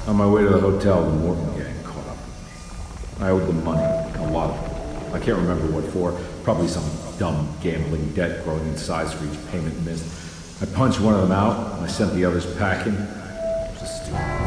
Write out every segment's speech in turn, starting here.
On my way to the hotel, the Morton gang caught up with me. I owed them money, a lot of it. I can't remember what for. Probably some dumb gambling debt growing in size for each payment missed. I punched one of them out, and I sent the others packing. It was a stupid.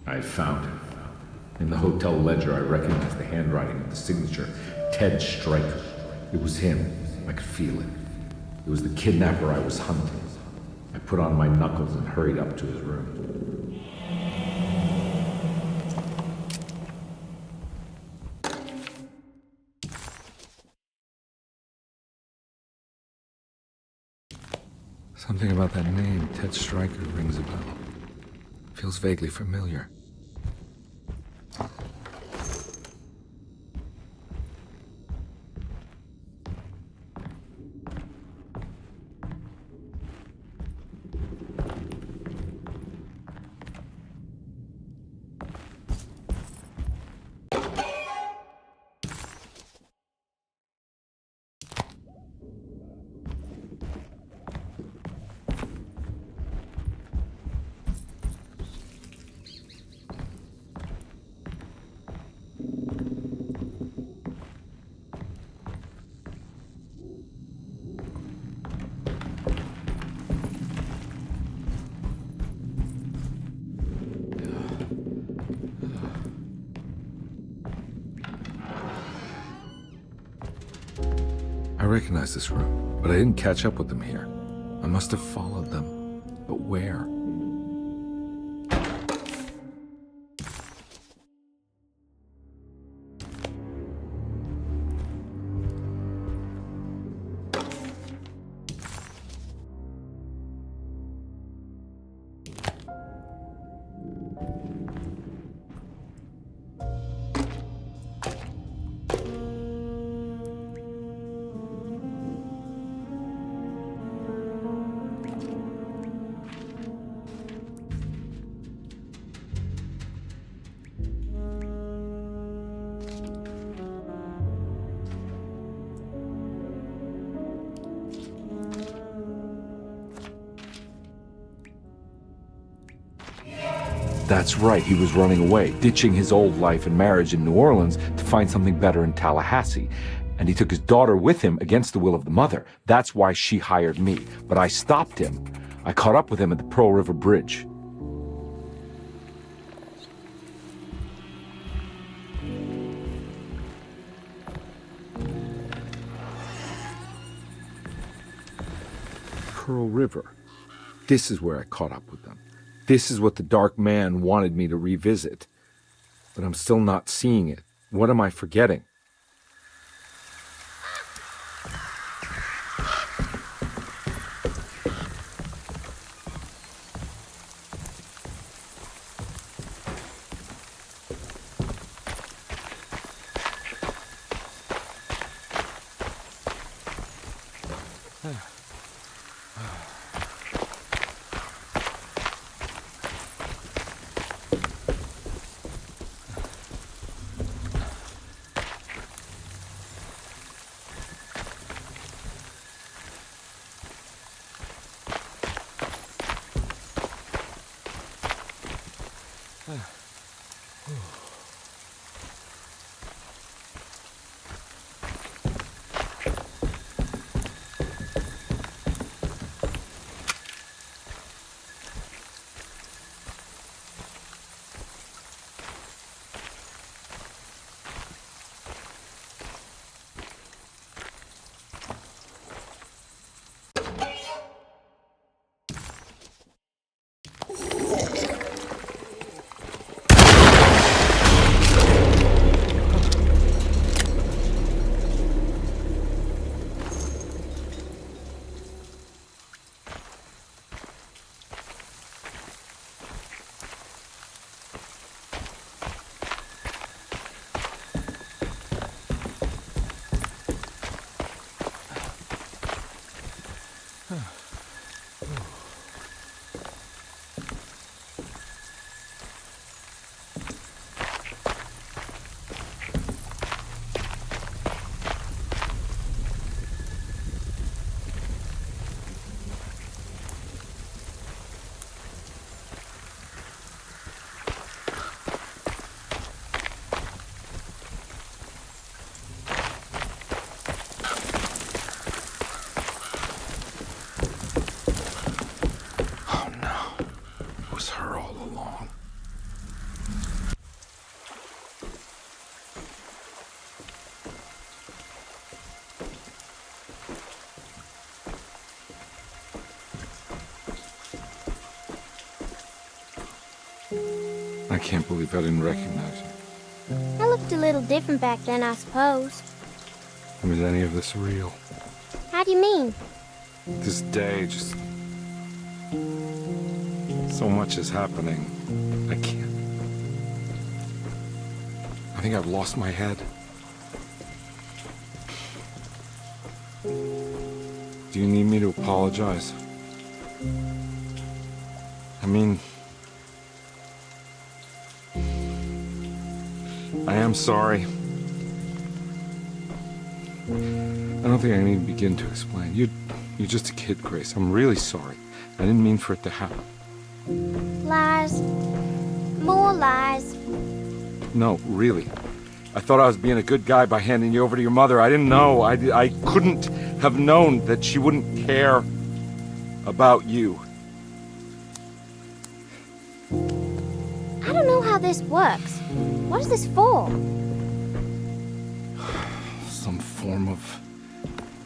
I found it. In the hotel ledger, I recognized the handwriting of the signature, Ted Stryker. It was him. I could feel it. It was the kidnapper I was hunting. I put on my knuckles and hurried up to his room. Something about that name, Ted Stryker, rings a bell. Feels vaguely familiar. I recognize this room, but I didn't catch up with them here. I must have followed them. But where? That's right, he was running away, ditching his old life and marriage in New Orleans to find something better in Tallahassee. And he took his daughter with him against the will of the mother. That's why she hired me. But I stopped him. I caught up with him at the Pearl River Bridge. Pearl River. This is where I caught up with them. This is what the Dark Man wanted me to revisit. But I'm still not seeing it. What am I forgetting? I can't believe I didn't recognize you. I looked a little different back then, I suppose. Was any of this real? How do you mean? This day, just... so much is happening. I can't... I think I've lost my head. Do you need me to apologize? I mean... I am sorry. I don't think I need to begin to explain. You're just a kid, Grace. I'm really sorry. I didn't mean for it to happen. Lies. More lies. No, really. I thought I was being a good guy by handing you over to your mother. I didn't know. I couldn't have known that she wouldn't care about you. I don't know how this works. What is this for? Some form of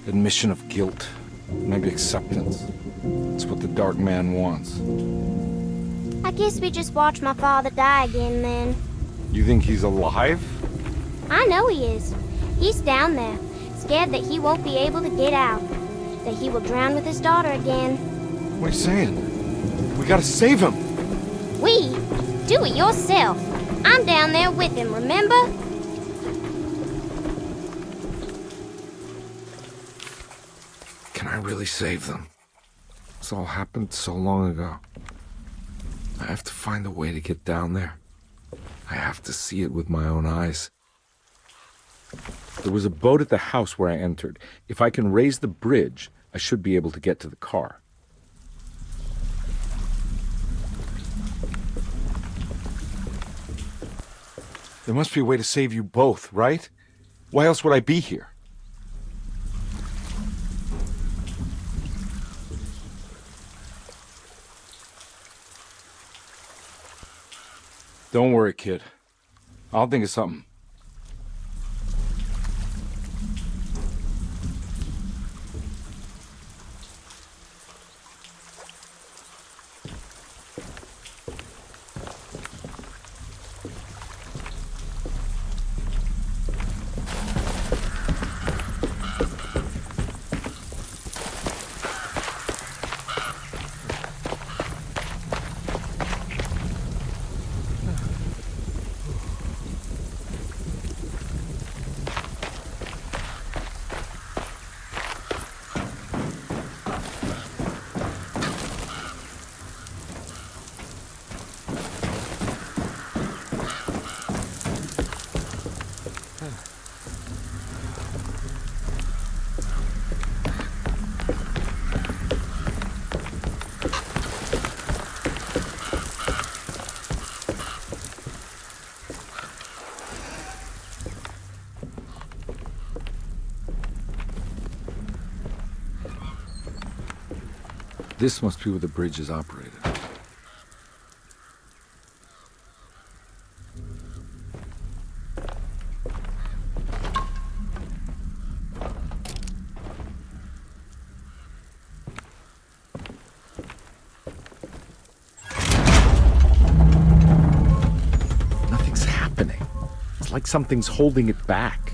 admission of guilt. Maybe acceptance. It's what the Dark Man wants. I guess we just watch my father die again then. You think he's alive? I know he is. He's down there, scared that he won't be able to get out. That he will drown with his daughter again. What are you saying? We gotta save him! We? Do it yourself. I'm down there with him, remember? Can I really save them? This all happened so long ago. I have to find a way to get down there. I have to see it with my own eyes. There was a boat at the house where I entered. If I can raise the bridge, I should be able to get to the car. There must be a way to save you both, right? Why else would I be here? Don't worry, kid. I'll think of something. This must be where the bridge is operated. Nothing's happening. It's like something's holding it back.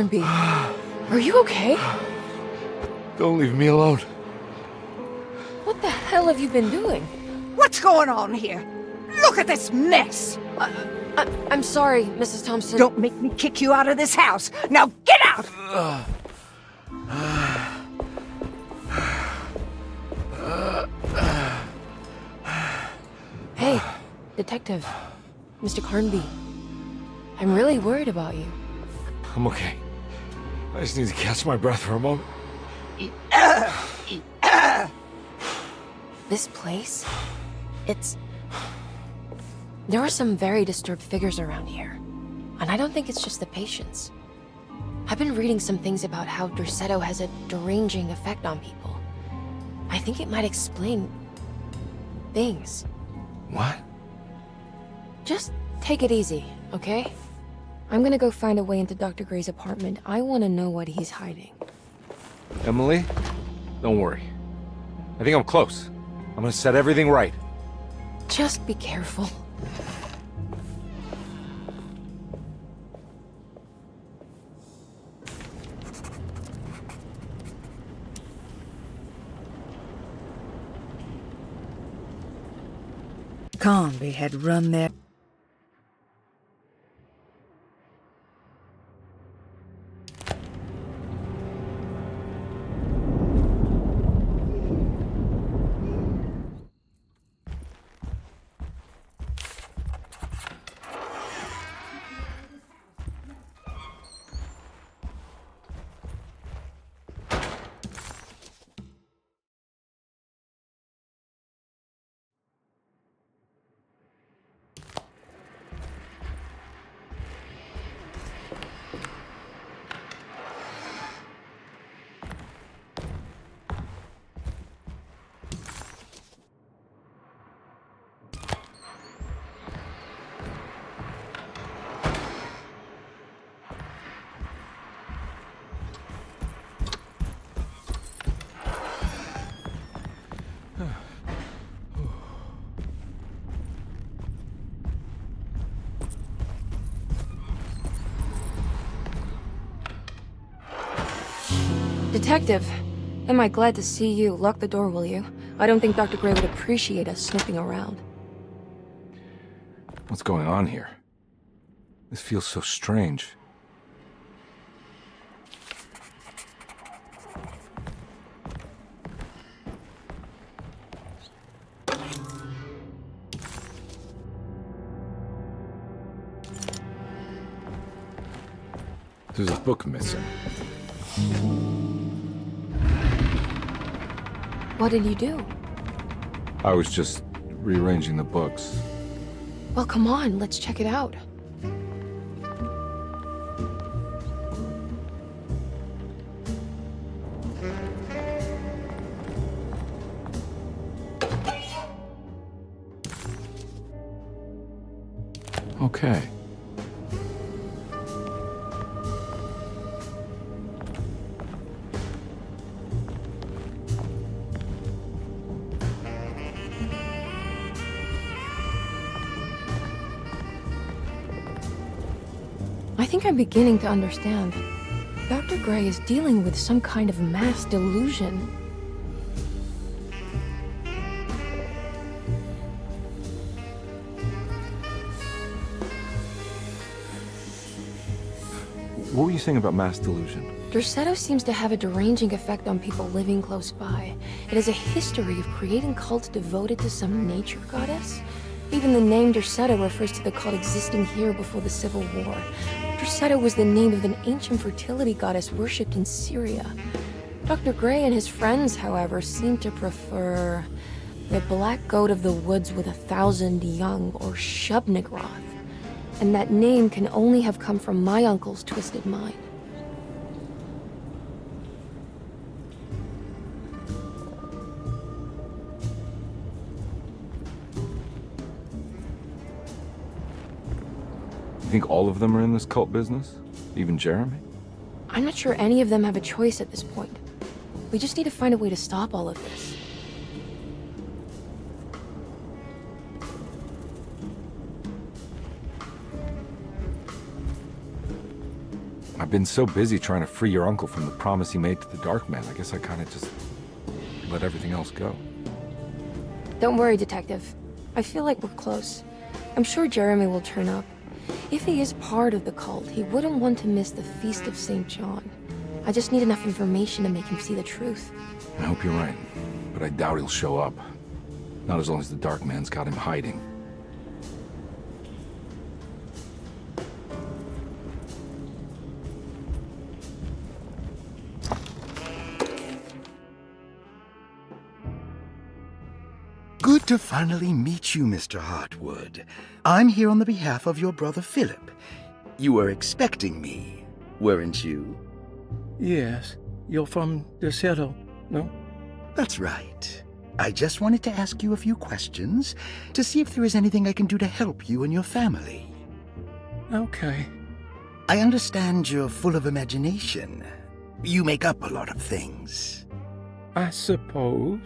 Carnby, are you okay? Don't leave me alone. What the hell have you been doing? What's going on here? Look at this mess! I'm sorry, Mrs. Thompson. Don't make me kick you out of this house! Now get out! Hey, Detective. Mr. Carnby. I'm really worried about you. I'm okay. I just need to catch my breath for a moment. This place? There are some very disturbed figures around here. And I don't think it's just the patients. I've been reading some things about how Derceto has a deranging effect on people. I think it might explain things. What? Just take it easy, okay? I'm gonna go find a way into Dr. Gray's apartment. I want to know what he's hiding. Emily, don't worry. I think I'm close. I'm gonna set everything right. Just be careful. Carnby had run there. Detective, am I glad to see you. Lock the door, will you? I don't think Dr. Gray would appreciate us snooping around. What's going on here? This feels so strange. There's a book missing. What did you do? I was just rearranging the books. Well, come on, let's check it out. Okay. I think I'm beginning to understand. Dr. Gray is dealing with some kind of mass delusion. What were you saying about mass delusion? Derceto seems to have a deranging effect on people living close by. It has a history of creating cults devoted to some nature goddess. Even the name Derceto refers to the cult existing here before the Civil War. Derceto was the name of an ancient fertility goddess worshipped in Syria. Dr. Gray and his friends, however, seem to prefer the black goat of the woods with 1,000 young, or Shub-Nigroth. And that name can only have come from my uncle's twisted mind. You think all of them are in this cult business? Even Jeremy? I'm not sure any of them have a choice at this point. We just need to find a way to stop all of this. My I've been so busy trying to free your uncle from the promise he made to the Dark Man. I guess I kind of just let everything else go. Don't worry, Detective. I feel like we're close. I'm sure Jeremy will turn up. If he is part of the cult, he wouldn't want to miss the Feast of St. John. I just need enough information to make him see the truth. I hope you're right, but I doubt he'll show up. Not as long as the Dark Man's got him hiding. Good to finally meet you, Mr. Hartwood. I'm here on the behalf of your brother Philip. You were expecting me, weren't you? Yes. You're from Derceto, no? That's right. I just wanted to ask you a few questions to see if there is anything I can do to help you and your family. Okay. I understand you're full of imagination. You make up a lot of things. I suppose.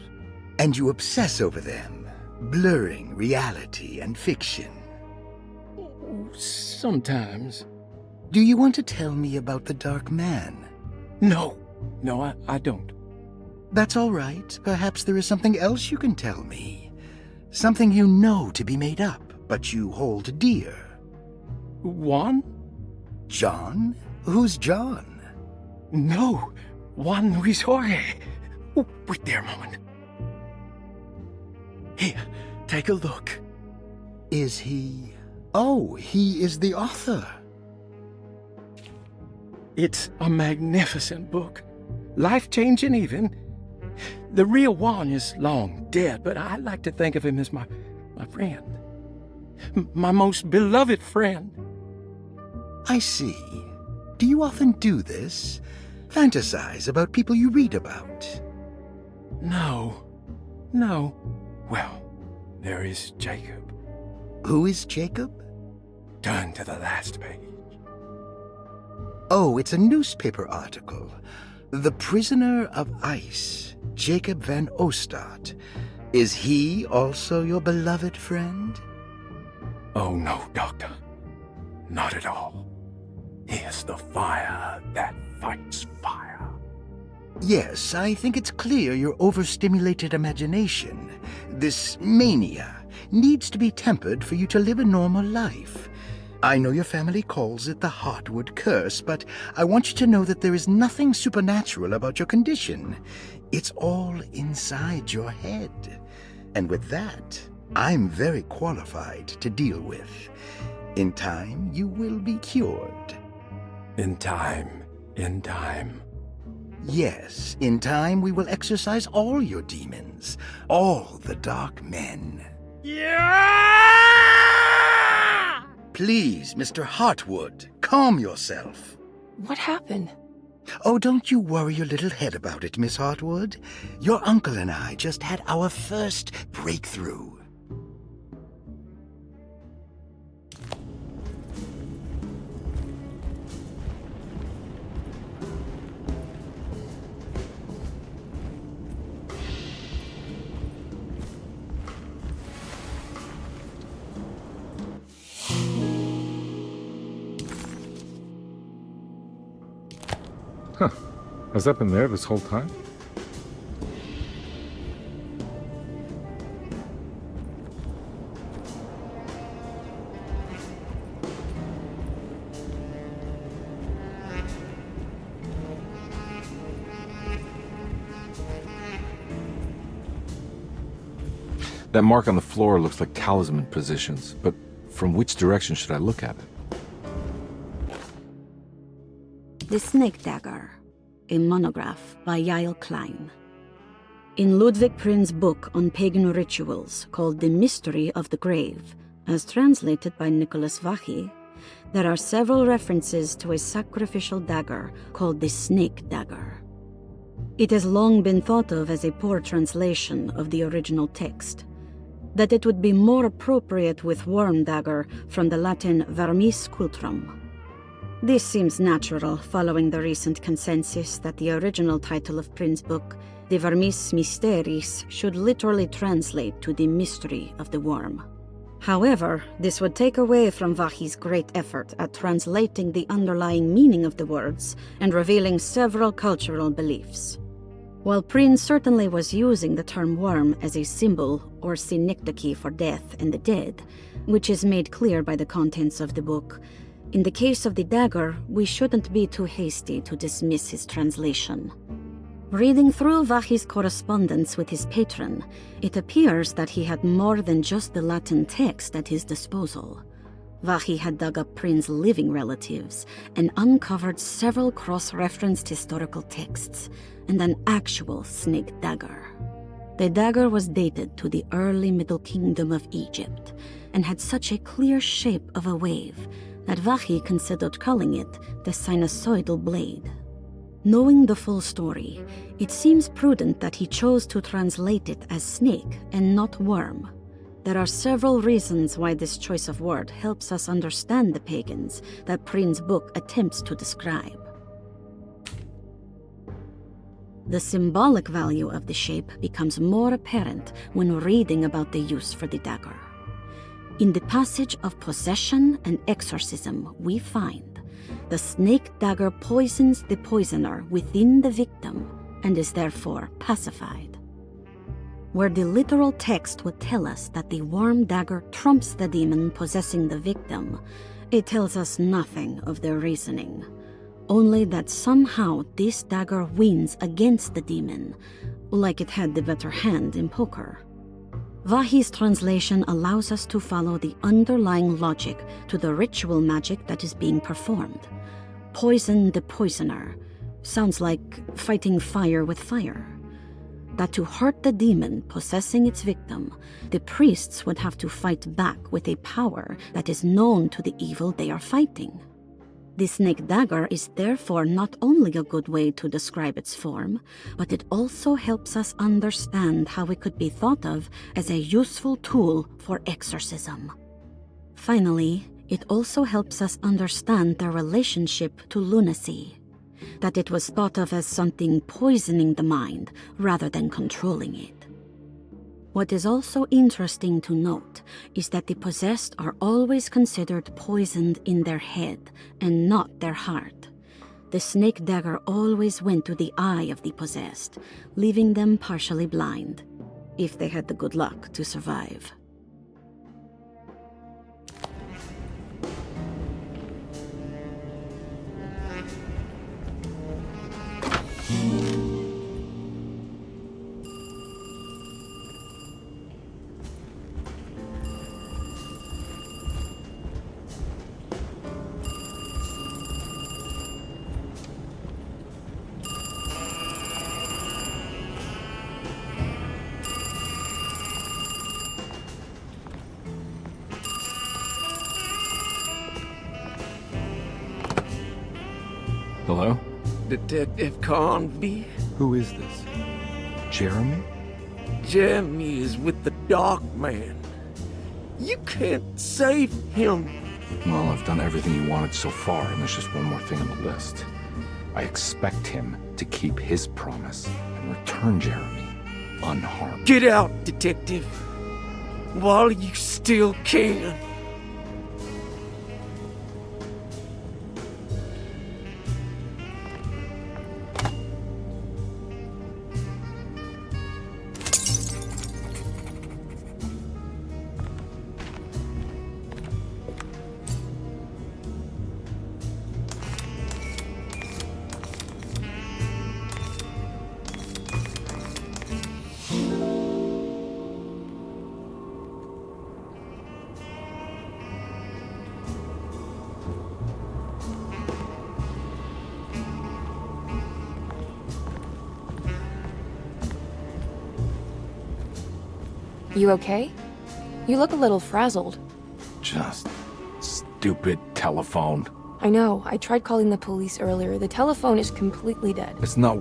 And you obsess over them, blurring reality and fiction. Sometimes. Do you want to tell me about the Dark Man? No, I don't. That's all right. Perhaps there is something else you can tell me. Something you know to be made up, but you hold dear. Juan? John? Who's John? No, Juan Luis Jorge. Oh, wait there a moment. Here, take a look. Is he... Oh, he is the author. It's a magnificent book. Life-changing even. The real Juan is long dead, but I like to think of him as my friend. My most beloved friend. I see. Do you often do this? Fantasize about people you read about? No. Well, there is Jacob. Who is Jacob? Turn to the last page. Oh, it's a newspaper article. The Prisoner of Ice, Jacob van Ostad. Is he also your beloved friend? Oh, no, Doctor. Not at all. He is the fire that fights fire. Yes, I think it's clear your overstimulated imagination, this mania, needs to be tempered for you to live a normal life. I know your family calls it the Hartwood curse, but I want you to know that there is nothing supernatural about your condition. It's all inside your head. And with that, I'm very qualified to deal with. In time, you will be cured. In time. Yes, in time we will exorcise all your demons, all the dark men. Yeah! Please, Mr. Hartwood, calm yourself. What happened? Oh, don't you worry your little head about it, Miss Hartwood. Your uncle and I just had our first breakthrough. Huh. Has that been there this whole time? That mark on the floor looks like talisman positions, but from which direction should I look at it? The Snake Dagger, a monograph by Yael Klein. In Ludwig Prin's book on pagan rituals called The Mystery of the Grave, as translated by Nicholas Vachy, there are several references to a sacrificial dagger called the Snake Dagger. It has long been thought of as a poor translation of the original text, that it would be more appropriate with worm dagger from the Latin vermis cultrum. This seems natural following the recent consensus that the original title of Prin's book, De Vermis Mysteris, should literally translate to the mystery of the worm. However, this would take away from Vahi's great effort at translating the underlying meaning of the words and revealing several cultural beliefs. While Prince certainly was using the term worm as a symbol or synecdoche for death and the dead, which is made clear by the contents of the book, in the case of the dagger, we shouldn't be too hasty to dismiss his translation. Reading through Vahi's correspondence with his patron, it appears that he had more than just the Latin text at his disposal. Vahi had dug up Prince's living relatives and uncovered several cross-referenced historical texts and an actual snake dagger. The dagger was dated to the early Middle Kingdom of Egypt and had such a clear shape of a wave that Vahi considered calling it the sinusoidal blade. Knowing the full story, it seems prudent that he chose to translate it as snake and not worm. There are several reasons why this choice of word helps us understand the pagans that Prince's book attempts to describe. The symbolic value of the shape becomes more apparent when reading about the use for the dagger. In the passage of possession and exorcism, we find the snake dagger poisons the poisoner within the victim and is therefore pacified. Where the literal text would tell us that the worm dagger trumps the demon possessing the victim, it tells us nothing of their reasoning, only that somehow this dagger wins against the demon, like it had the better hand in poker. Vahi's translation allows us to follow the underlying logic to the ritual magic that is being performed. Poison the poisoner sounds like fighting fire with fire. That to hurt the demon possessing its victim, the priests would have to fight back with a power that is known to the evil they are fighting. The snake dagger is therefore not only a good way to describe its form, but it also helps us understand how it could be thought of as a useful tool for exorcism. Finally, it also helps us understand their relationship to lunacy, that it was thought of as something poisoning the mind rather than controlling it. What is also interesting to note is that the possessed are always considered poisoned in their head and not their heart. The snake dagger always went to the eye of the possessed, leaving them partially blind, if they had the good luck to survive. Hello? Detective Carnby? Who is this? Jeremy? Jeremy is with the Dark Man. You can't save him. Well, I've done everything you wanted so far, and there's just one more thing on the list. I expect him to keep his promise and return Jeremy unharmed. Get out, Detective, while you still can. You okay? You look a little frazzled. Just stupid telephone. I know. I tried calling the police earlier. The telephone is completely dead. It's not...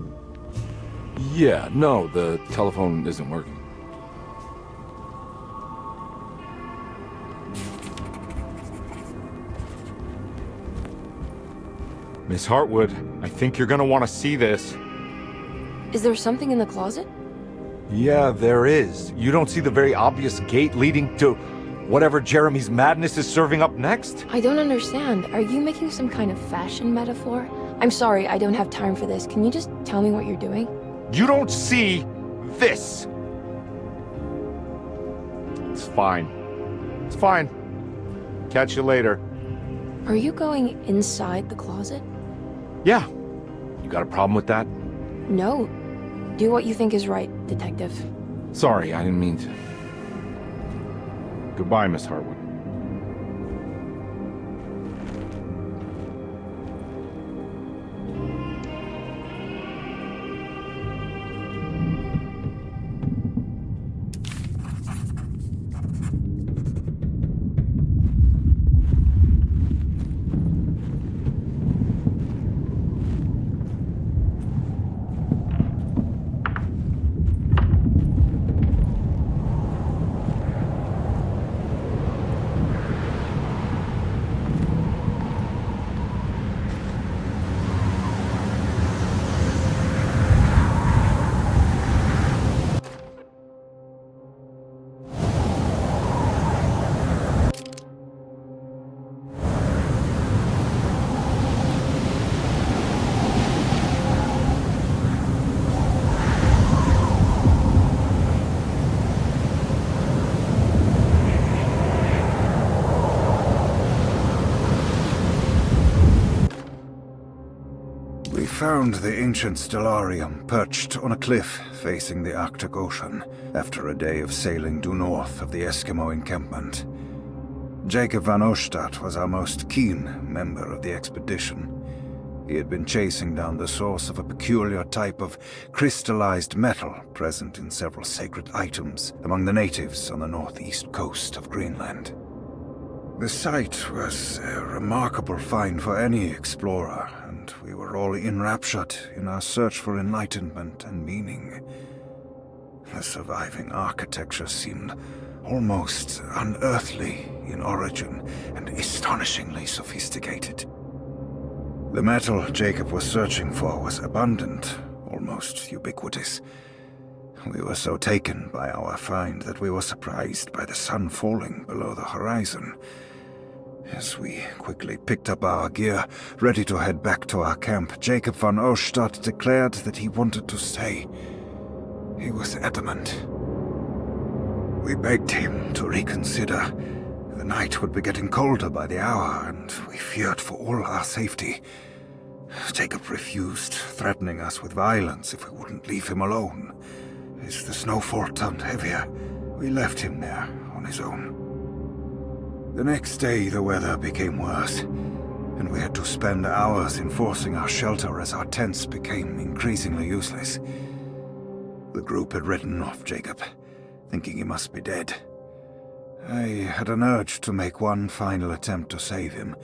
Yeah, no, the telephone isn't working. Miss Hartwood, I think you're gonna want to see this. Is there something in the closet? Yeah, there is. You don't see the very obvious gate leading to... Whatever Jeremy's madness is serving up next? I don't understand. Are you making some kind of fashion metaphor? I'm sorry, I don't have time for this. Can you just tell me what you're doing? You don't see this! It's fine. It's fine. Catch you later. Are you going inside the closet? Yeah. You got a problem with that? No. Do what you think is right, Detective. Sorry, I didn't mean to. Goodbye, Miss Harwood. We found the ancient stellarium perched on a cliff facing the Arctic Ocean after a day of sailing due north of the Eskimo encampment. Jacob van Oostad was our most keen member of the expedition. He had been chasing down the source of a peculiar type of crystallized metal present in several sacred items among the natives on the northeast coast of Greenland. The site was a remarkable find for any explorer, and we were all enraptured in our search for enlightenment and meaning. The surviving architecture seemed almost unearthly in origin and astonishingly sophisticated. The metal Jacob was searching for was abundant, almost ubiquitous. We were so taken by our find that we were surprised by the sun falling below the horizon. As we quickly picked up our gear, ready to head back to our camp, Jacob van Oostad declared that he wanted to stay. He was adamant. We begged him to reconsider. The night would be getting colder by the hour, and we feared for all our safety. Jacob refused, threatening us with violence if we wouldn't leave him alone. As the snowfall turned heavier, we left him there on his own. The next day, the weather became worse, and we had to spend hours enforcing our shelter as our tents became increasingly useless. The group had written off Jacob, thinking he must be dead. I had an urge to make one final attempt to save him,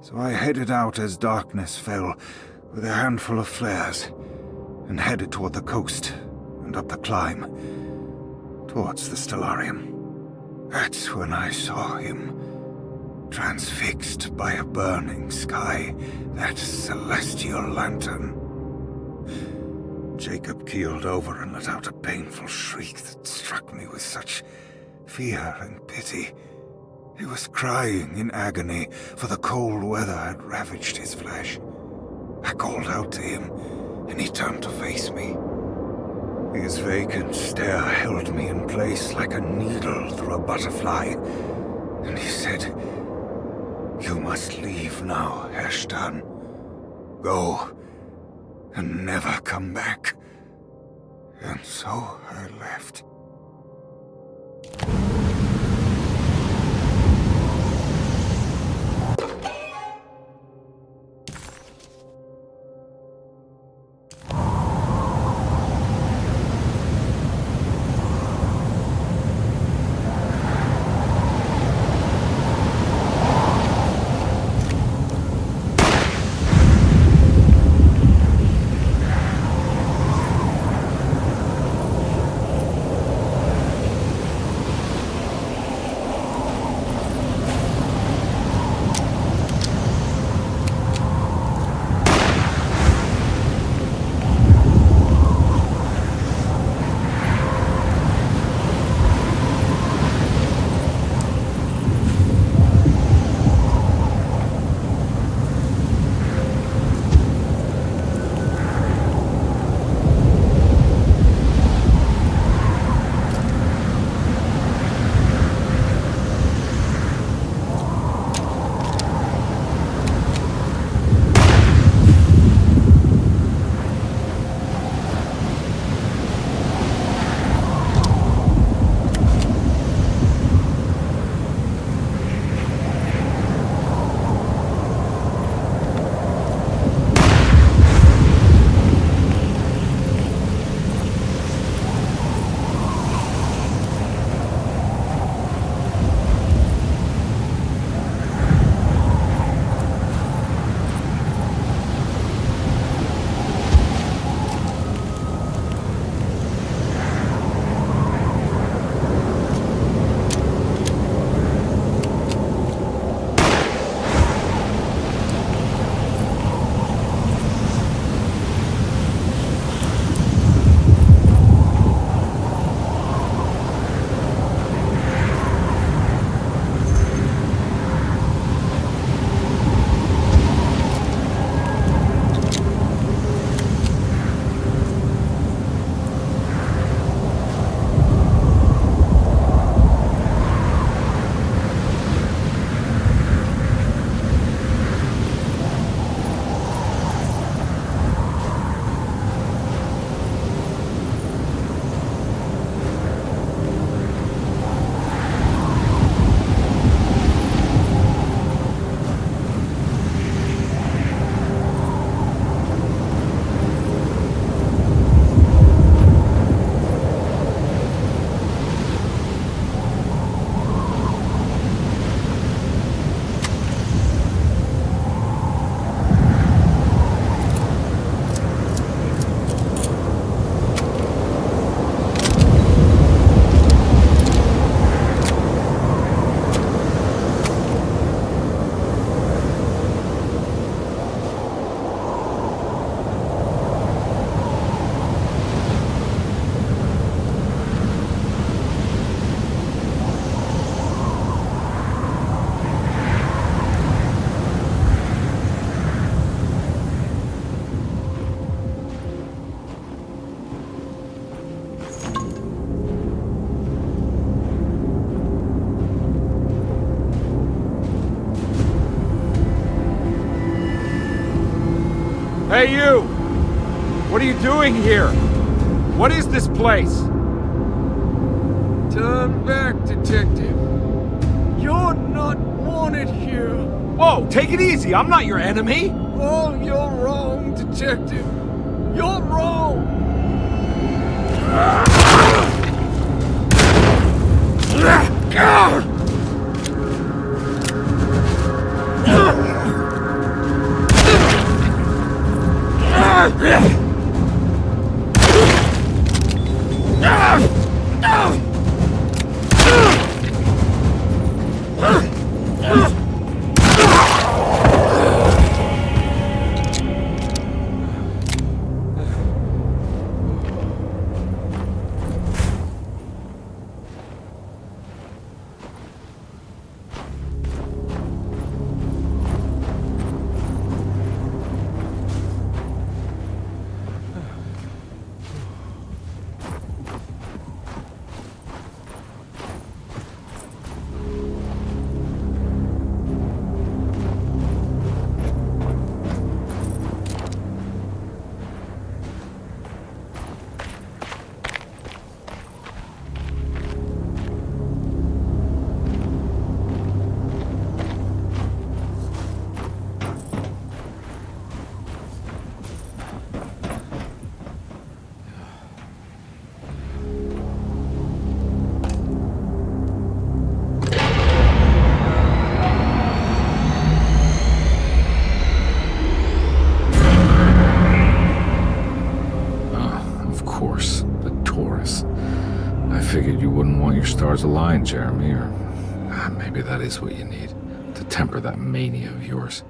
so I headed out as darkness fell with a handful of flares and headed toward the coast and up the climb towards the stellarium. That's when I saw him, transfixed by a burning sky, that celestial lantern. Jacob keeled over and let out a painful shriek that struck me with such fear and pity. He was crying in agony, for the cold weather had ravaged his flesh. I called out to him, and he turned to face me. His vacant stare held me in place like a needle through a butterfly, and he said, "You must leave now, Ashton. Go, and never come back." And so I left. Hey, you! What are you doing here? What is this place? Turn back, detective. You're not wanted here. Whoa, take it easy. I'm not your enemy. Oh, you're wrong, detective. You're wrong. Figured you wouldn't want your stars aligned, Jeremy, or maybe that is what you need to temper that mania of yours.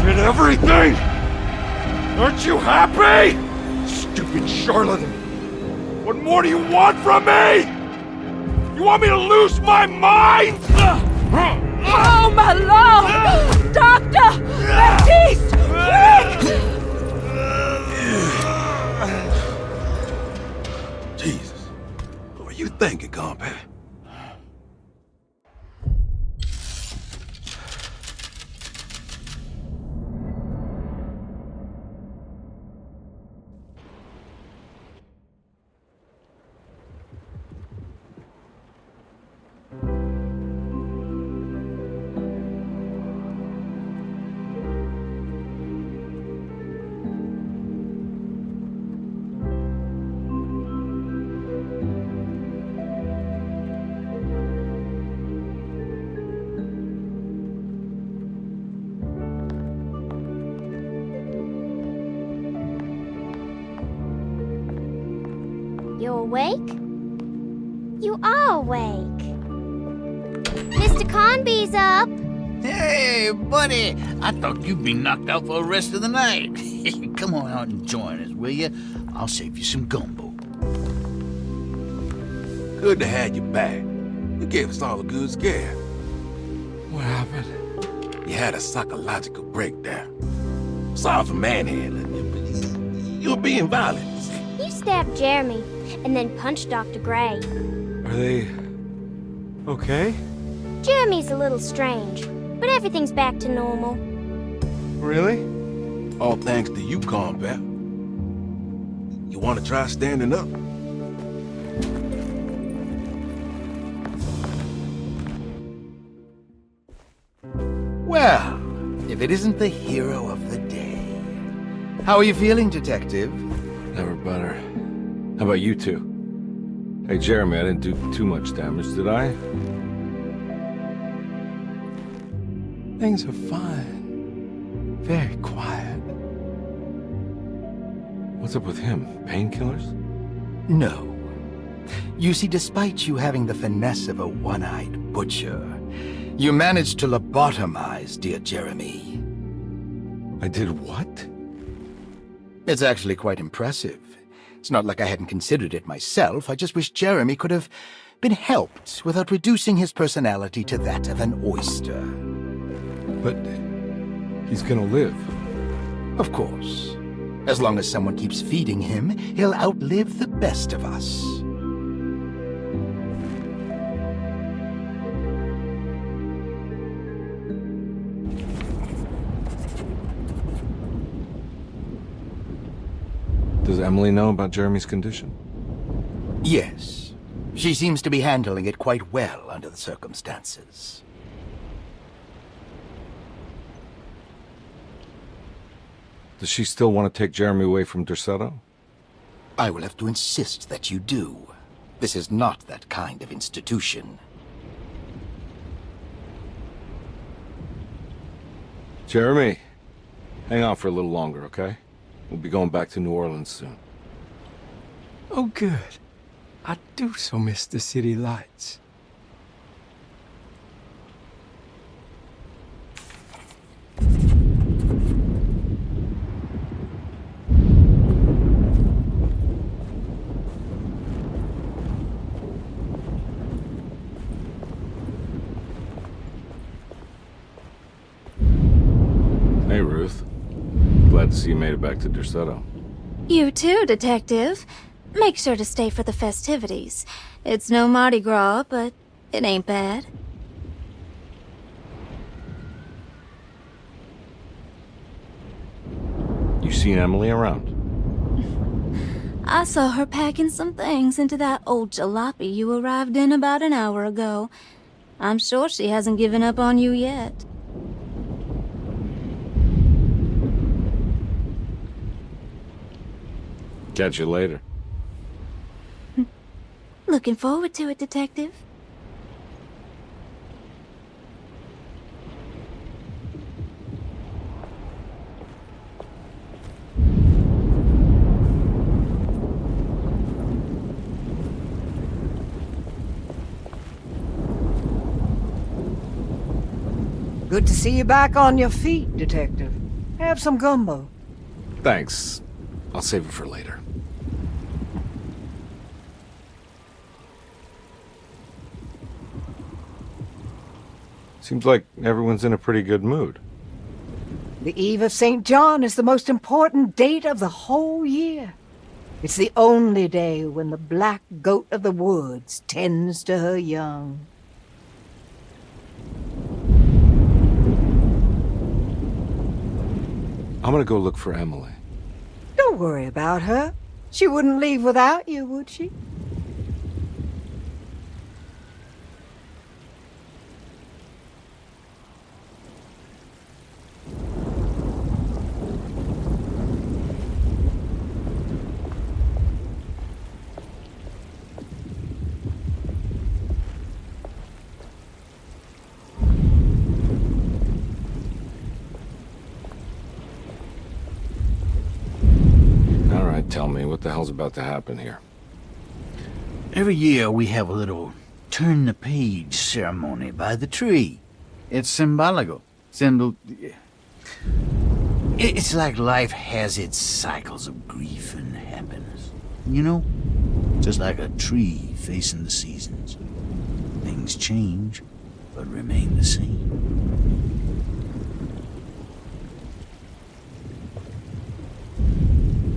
Did everything! Aren't you happy? Stupid charlatan! What more do you want from me? You want me to lose my mind? Oh, my lord! Doctor! Baptiste! Quick! Jesus. What were you thinking, Carnby? You awake? You are awake. Mr. Carnby's up. Hey, buddy! I thought you'd be knocked out for the rest of the night. Come on out and join us, will you? I'll save you some gumbo. Good to have you back. You gave us all a good scare. What happened? You had a psychological breakdown. Sorry for manhandling you, but you're being violent. You stabbed Jeremy and then punched Dr. Gray. Are they... okay? Jeremy's a little strange, but everything's back to normal. Really? All thanks to you, Carnby. You want to try standing up? Well, if it isn't the hero of the day. How are you feeling, Detective? Never better. How about you two? Hey, Jeremy, I didn't do too much damage, did I? Things are fine. Very quiet. What's up with him? Painkillers? No. You see, despite you having the finesse of a one-eyed butcher, you managed to lobotomize dear Jeremy. I did what? It's actually quite impressive. It's not like I hadn't considered it myself. I just wish Jeremy could have been helped without reducing his personality to that of an oyster. But he's gonna live. Of course. As long as someone keeps feeding him, he'll outlive the best of us. Does Emily know about Jeremy's condition? Yes. She seems to be handling it quite well under the circumstances. Does she still want to take Jeremy away from Derceto? I will have to insist that you do. This is not that kind of institution. Jeremy, hang on for a little longer, okay? We'll be going back to New Orleans soon. Oh, good. I do so miss the city lights. Hey, Ruth. Glad to see you made it back to Derceto. You too, Detective. Make sure to stay for the festivities. It's no Mardi Gras, but it ain't bad. You seen Emily around? I saw her packing some things into that old jalopy you arrived in about an hour ago. I'm sure she hasn't given up on you yet. Catch you later. Looking forward to it, Detective. Good to see you back on your feet, Detective. Have some gumbo. Thanks. I'll save it for later. Seems like everyone's in a pretty good mood. The Eve of St. John is the most important date of the whole year. It's the only day when the black goat of the woods tends to her young. I'm gonna go look for Emily. Don't worry about her. She wouldn't leave without you, would she? Tell me, what the hell's about to happen here? Every year we have a little turn-the-page ceremony by the tree. It's symbolical. It's like life has its cycles of grief and happiness. You know? Just like a tree facing the seasons. Things change, but remain the same.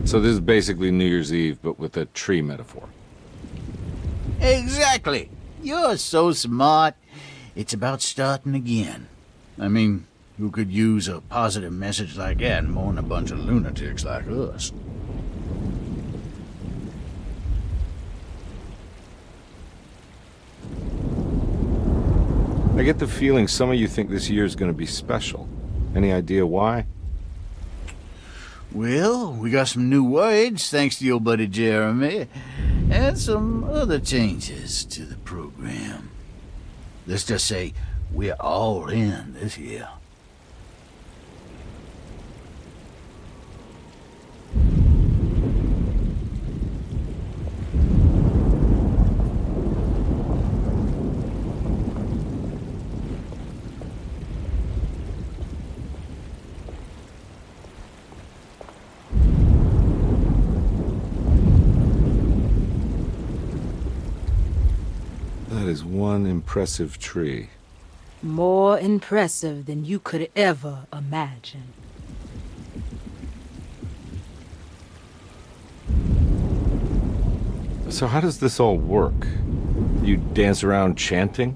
So this is basically New Year's Eve, but with a tree metaphor. Exactly. You're so smart. It's about starting again. I mean, who could use a positive message like that more than a bunch of lunatics like us? I get the feeling some of you think this year is going to be special. Any idea why? Well, we got some new words, thanks to your buddy Jeremy, and some other changes to the program. Let's just say we're all in this year. That is one impressive tree. More impressive than you could ever imagine. So how does this all work? You dance around chanting?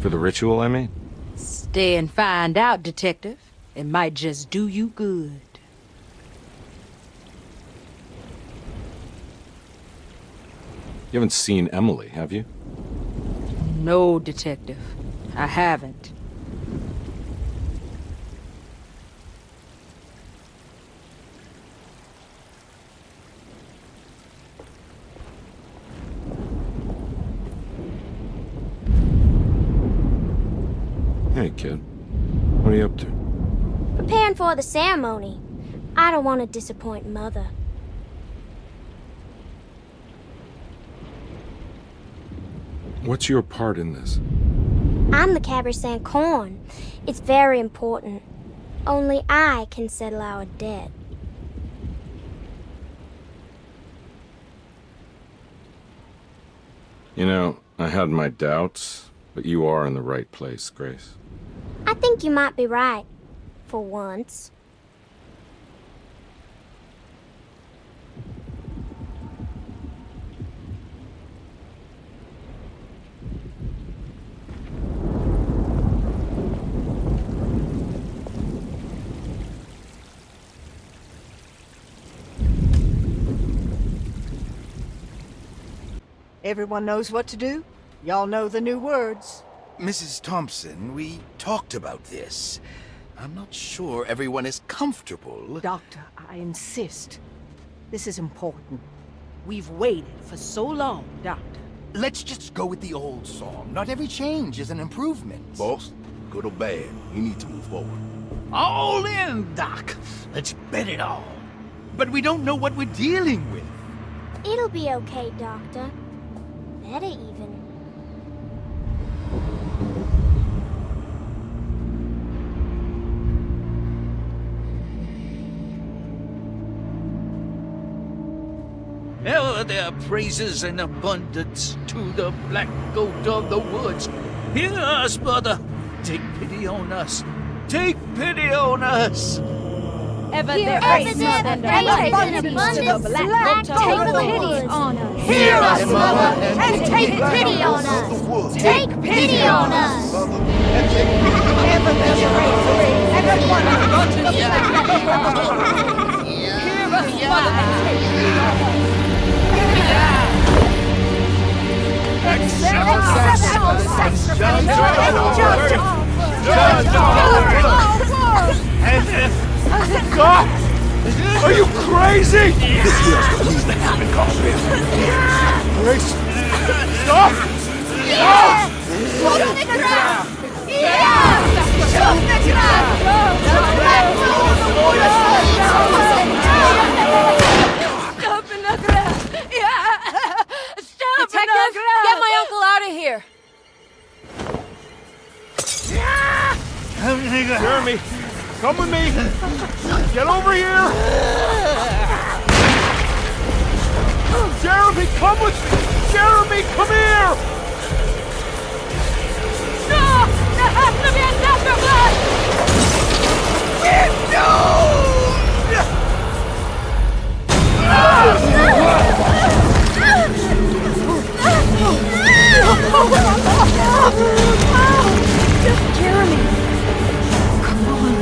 For the ritual, I mean? Stay and find out, Detective. It might just do you good. You haven't seen Emily, have you? No, Detective. I haven't. Hey, kid. What are you up to? Preparing for the ceremony. I don't want to disappoint Mother. What's your part in this? I'm the Cabernet Corn. It's very important. Only I can settle our debt. You know, I had my doubts, but you are in the right place, Grace. I think you might be right. For once. Everyone knows what to do? Y'all know the new words. Mrs. Thompson, we talked about this. I'm not sure everyone is comfortable. Doctor, I insist. This is important. We've waited for so long, Doctor. Let's just go with the old song. Not every change is an improvement. Boss, good or bad, you need to move forward. All in, Doc. Let's bet it all. But we don't know what we're dealing with. It'll be okay, Doctor. Better even. There are praises and abundance to the black goat of the woods. Hear us, brother. Take pity on us. Take pity on us. Ever Hear there us, is Mother, and and there abundance is to the black Take goat of the pity woods. on us. Hear us, Mother, and take pity on us. Take pity on us. Ever there's praise and abundance to the black goat of the woods. Hear us, Mother, and take pity on us. Stop! Are you crazy? This here's what needs to happen, Carnby. Grace! Stop! Stop! Look at the ground! Yeah! Look at the ground! Black goat of the woods! Stop in the ground! Yeah! Stop in the ground! Get my uncle out of here! Jeremy, come with me! Get over here! Jeremy, come with me! Jeremy, come here! No! There has to be a doctor blood! Just Jeremy. Come on.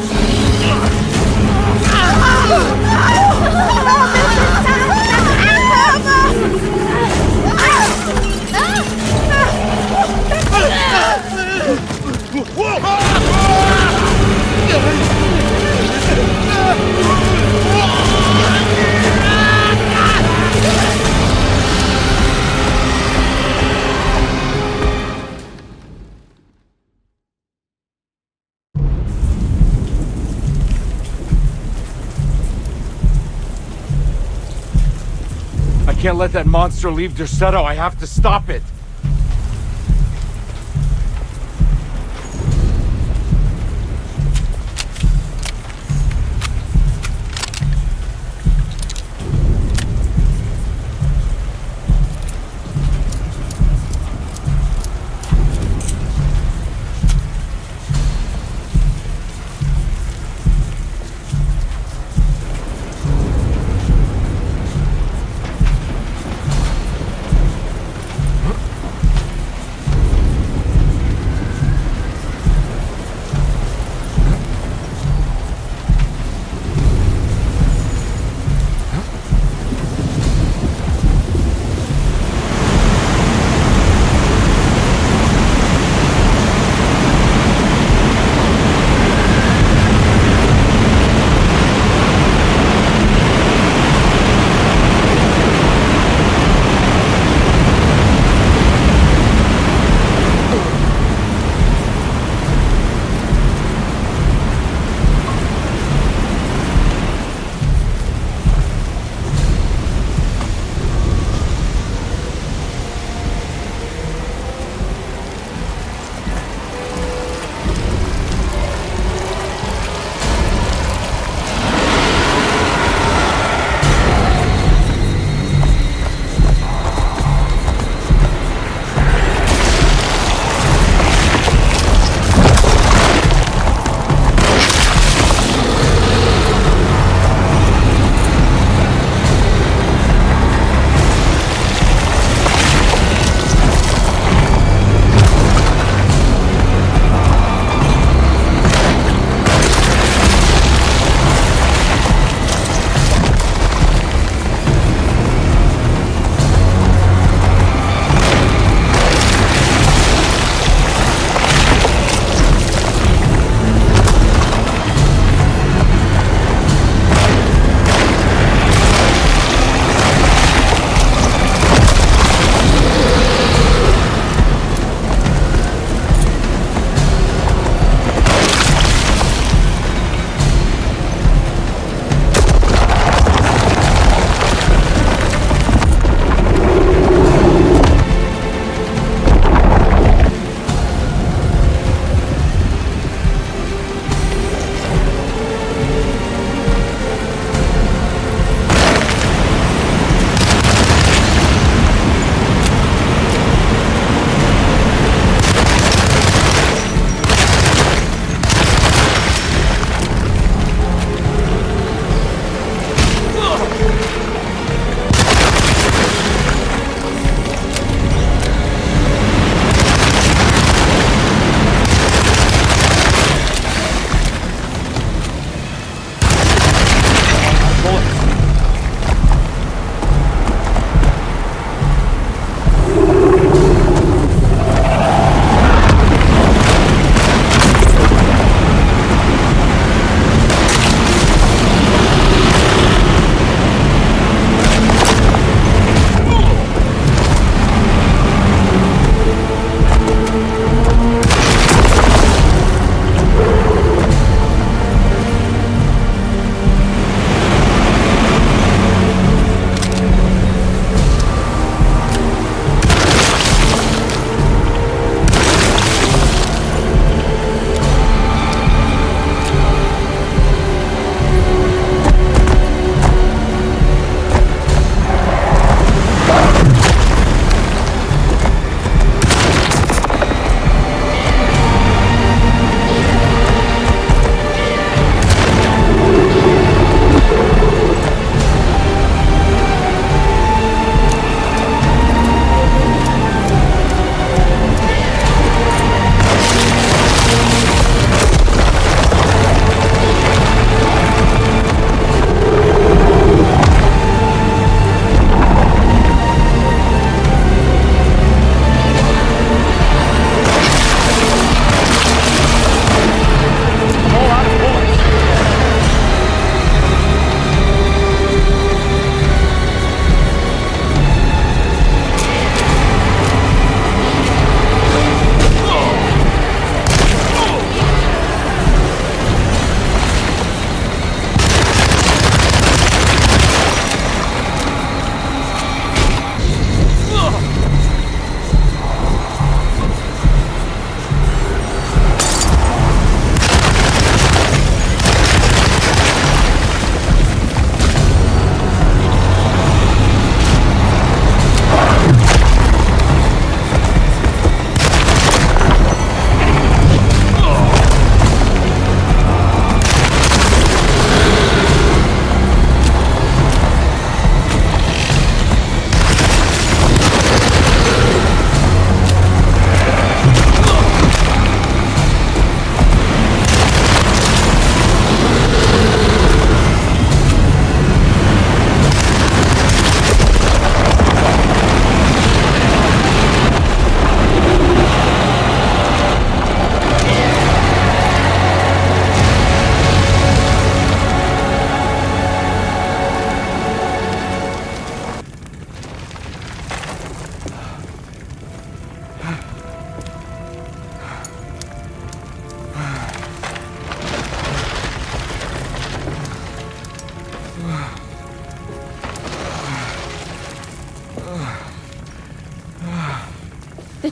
I can't let that monster leave Derceto. I have to stop it.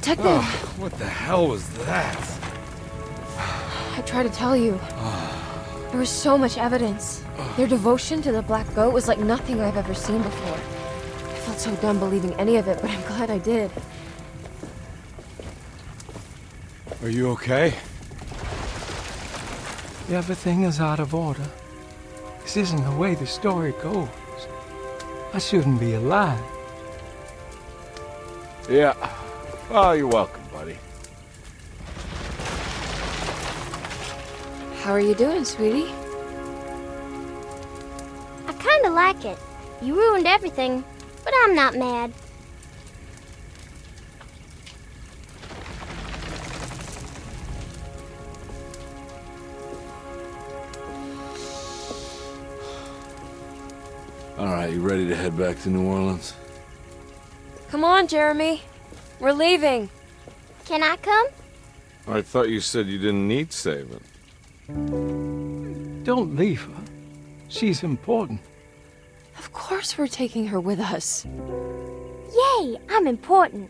Detective! Oh, what the hell was that? I tried to tell you. There was so much evidence. Their devotion to the Black Goat was like nothing I've ever seen before. I felt so dumb believing any of it, but I'm glad I did. Are you okay? Everything is out of order. This isn't the way the story goes. I shouldn't be alive. Yeah. Oh, you're welcome, buddy. How are you doing, sweetie? I kinda like it. You ruined everything, but I'm not mad. All right, you ready to head back to New Orleans? Come on, Jeremy. We're leaving. Can I come? I thought you said you didn't need saving. Don't leave her. She's important. Of course we're taking her with us. Yay, I'm important.